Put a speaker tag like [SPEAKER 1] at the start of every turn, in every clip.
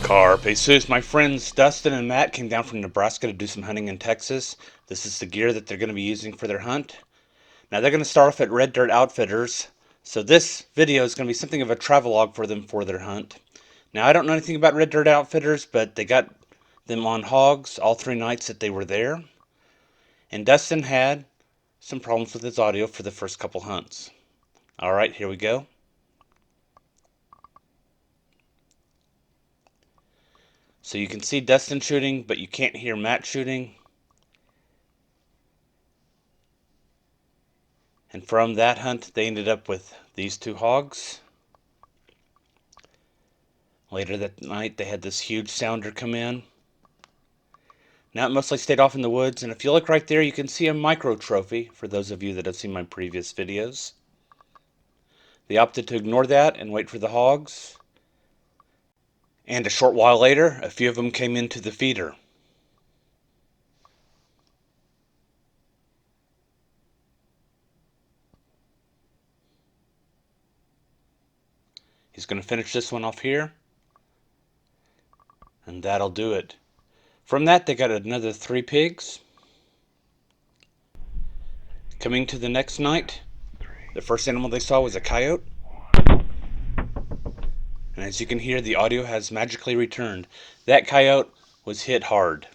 [SPEAKER 1] Carpe Sus. My friends Dustin and Matt came down from Nebraska to do some hunting in Texas. This is the gear that they're going to be using for their hunt. Now they're going to start off at Red Dirt Outfitters. So this video is going to be something of a travelogue for them for their hunt. Now I don't know anything about Red Dirt Outfitters, but they got them on hogs all 3 nights that they were there. And Dustin had some problems with his audio for the first couple hunts. Alright, here we go. So you can see Dustin shooting, but you can't hear Matt shooting. And from that hunt, they ended up with these 2 hogs. Later that night, they had this huge sounder come in. Now it mostly stayed off in the woods, and if you look right there, you can see a micro trophy, for those of you that have seen my previous videos. They opted to ignore that and wait for the hogs. And a short while later, a few of them came into the feeder. He's going to finish this one off here. And that'll do it. From that, they got another 3 pigs. Coming to the next night, the first animal they saw was a coyote. And as you can hear, the audio has magically returned. That coyote was hit hard.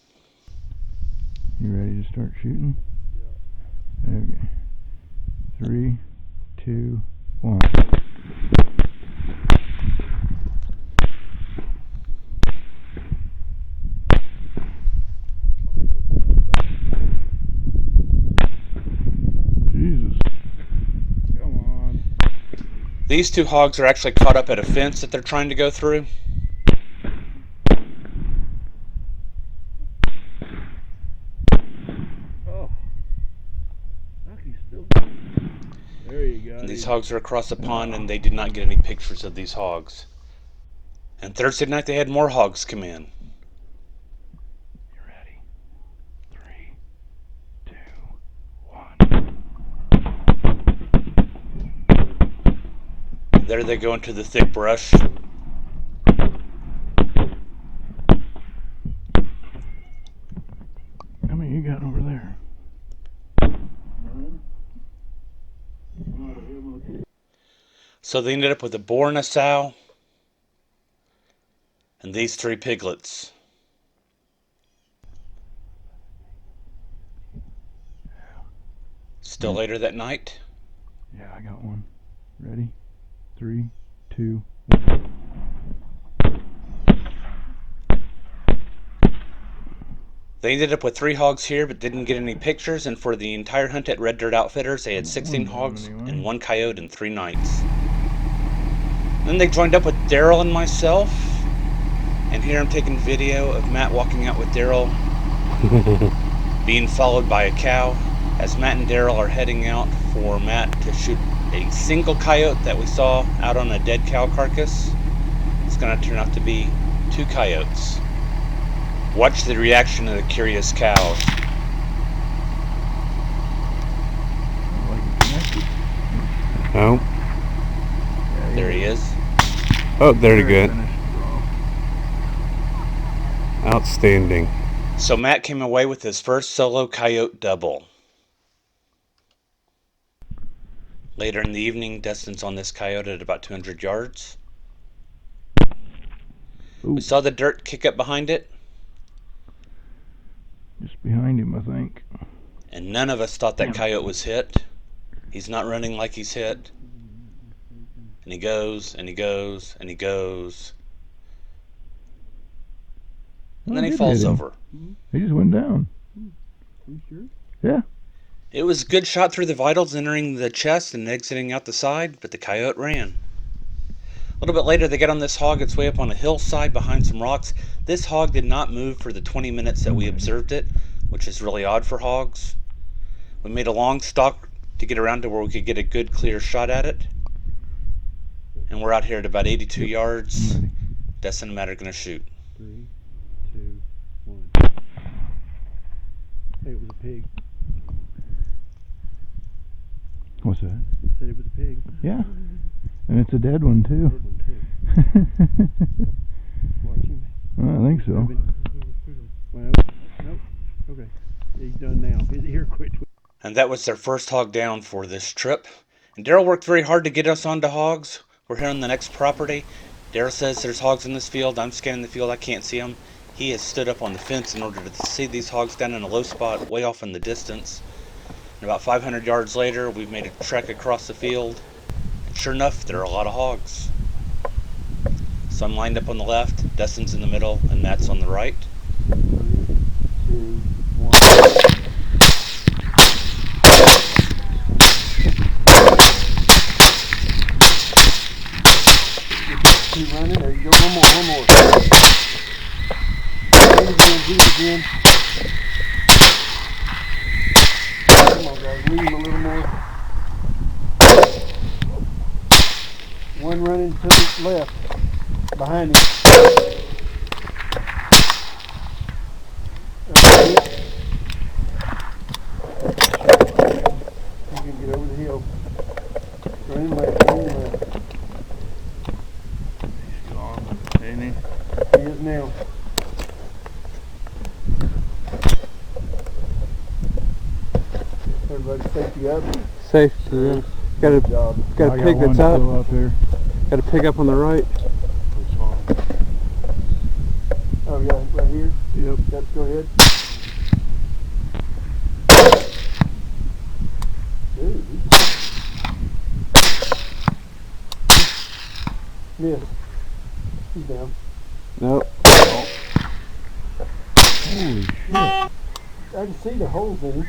[SPEAKER 2] You ready to start shooting? Okay. 3, 2, 1. Jesus. Come on.
[SPEAKER 1] These 2 hogs are actually caught up at a fence that they're trying to go through.
[SPEAKER 2] There you go.
[SPEAKER 1] And these hogs are across the pond, and they did not get any pictures of these hogs. And Thursday night they had more hogs come in.
[SPEAKER 2] You ready? 3, 2, 1.
[SPEAKER 1] There they go into the thick brush.
[SPEAKER 2] How many you got over there?
[SPEAKER 1] So they ended up with a boar and a sow. And these 3 piglets. Still later that night.
[SPEAKER 2] Yeah, I got one. Ready? 3, 2, 1.
[SPEAKER 1] They ended up with 3 hogs here, but didn't get any pictures. And for the entire hunt at Red Dirt Outfitters, they had 16 hogs and 1 coyote in 3 nights. Then they joined up with Daryl and myself. And here I'm taking video of Matt walking out with Daryl, being followed by a cow, as Matt and Daryl are heading out for Matt to shoot a single coyote that we saw out on a dead cow carcass. It's going to turn out to be 2 coyotes. Watch the reaction of the curious cows.
[SPEAKER 3] Oh.
[SPEAKER 1] There he is.
[SPEAKER 3] Oh, there you go. Outstanding.
[SPEAKER 1] So Matt came away with his first solo coyote double. Later in the evening, Dustin's on this coyote at about 200 yards.
[SPEAKER 2] Ooh.
[SPEAKER 1] We saw the dirt kick up behind it.
[SPEAKER 2] Just behind him, I think.
[SPEAKER 1] And none of us thought that coyote was hit. He's not running like he's hit. And he goes, and he goes, and he goes. And then he falls over.
[SPEAKER 2] He just went down. Are you sure? Yeah.
[SPEAKER 1] It was a good shot through the vitals, entering the chest and exiting out the side, but the coyote ran. A little bit later, they get on this hog. It's way up on a hillside behind some rocks. This hog did not move for the 20 minutes that we observed it, which is really odd for hogs. We made a long stalk to get around to where we could get a good, clear shot at it. And we're out here at about 82 yards. Dustin and Matt are going to shoot.
[SPEAKER 4] 3, 2, 1. Hey, it was a pig.
[SPEAKER 2] What's that?
[SPEAKER 4] I said it was a pig.
[SPEAKER 2] Yeah. And it's a dead one, too.
[SPEAKER 4] Dead one, too. Watch him.
[SPEAKER 2] I think so.
[SPEAKER 4] Well, nope. Okay. He's done now. His ear quit.
[SPEAKER 1] And that was their first hog down for this trip. And Daryl worked very hard to get us onto hogs. We're here on the next property. Daryl says there's hogs in this field. I'm scanning the field. I can't see them. He has stood up on the fence in order to see these hogs down in a low spot way off in the distance. And about 500 yards later, we've made a trek across the field. And sure enough, there are a lot of hogs. So I'm lined up on the left, Dustin's in the middle, and Matt's on the right.
[SPEAKER 4] 3, 2, 1. Keep running. There you go. One more. Do it again. Come on, guys. Leave him a little more. One running to the left. Behind him. Okay. You can get over the hill. Running left.
[SPEAKER 2] He's gone, ain't he?
[SPEAKER 4] He is now. Everybody safety up.
[SPEAKER 3] Safety. Got a pig that's up
[SPEAKER 2] there.
[SPEAKER 3] Got a pig up on the right.
[SPEAKER 4] Oh yeah, right here?
[SPEAKER 2] Yep.
[SPEAKER 4] Let's go ahead. Dude. Miss. He's down.
[SPEAKER 3] Nope.
[SPEAKER 2] Holy shit.
[SPEAKER 4] I can see the holes in him.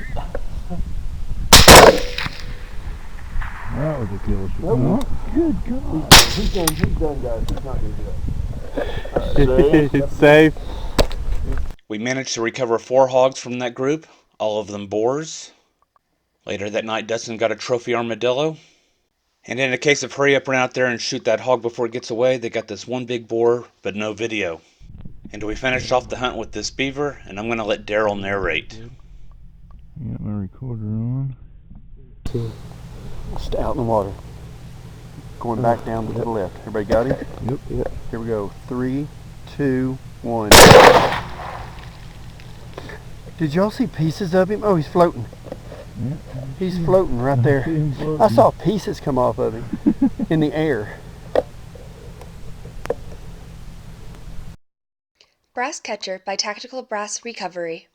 [SPEAKER 2] That was a kill shot.
[SPEAKER 4] Nope.
[SPEAKER 2] Good God.
[SPEAKER 4] He's done, guys. He's not going to do that.
[SPEAKER 3] It's safe.
[SPEAKER 1] We managed to recover 4 hogs from that group, all of them boars. Later that night, Dustin got a trophy armadillo. And in a case of hurry up, run out there and shoot that hog before it gets away, they got this one big boar, but no video. And we finished off the hunt with this beaver, and I'm going to let Daryl narrate.
[SPEAKER 2] Got my recorder on.
[SPEAKER 4] Just out in the water. Going back down to the left. Everybody got him?
[SPEAKER 2] Yep.
[SPEAKER 4] Here we go. 3, 2, 1. Did y'all see pieces of him? Oh, he's floating.
[SPEAKER 2] Yeah.
[SPEAKER 4] He's floating right there. I saw pieces come off of him in the air.
[SPEAKER 5] Brass Catcher by Tactical Brass Recovery.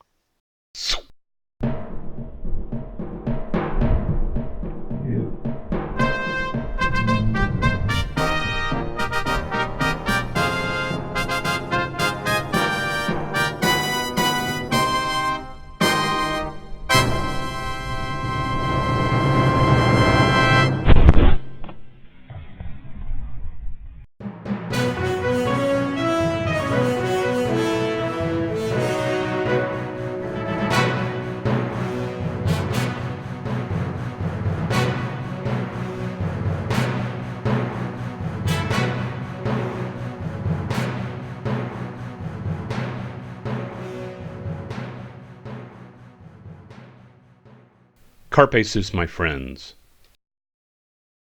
[SPEAKER 1] Carpe sus, my friends.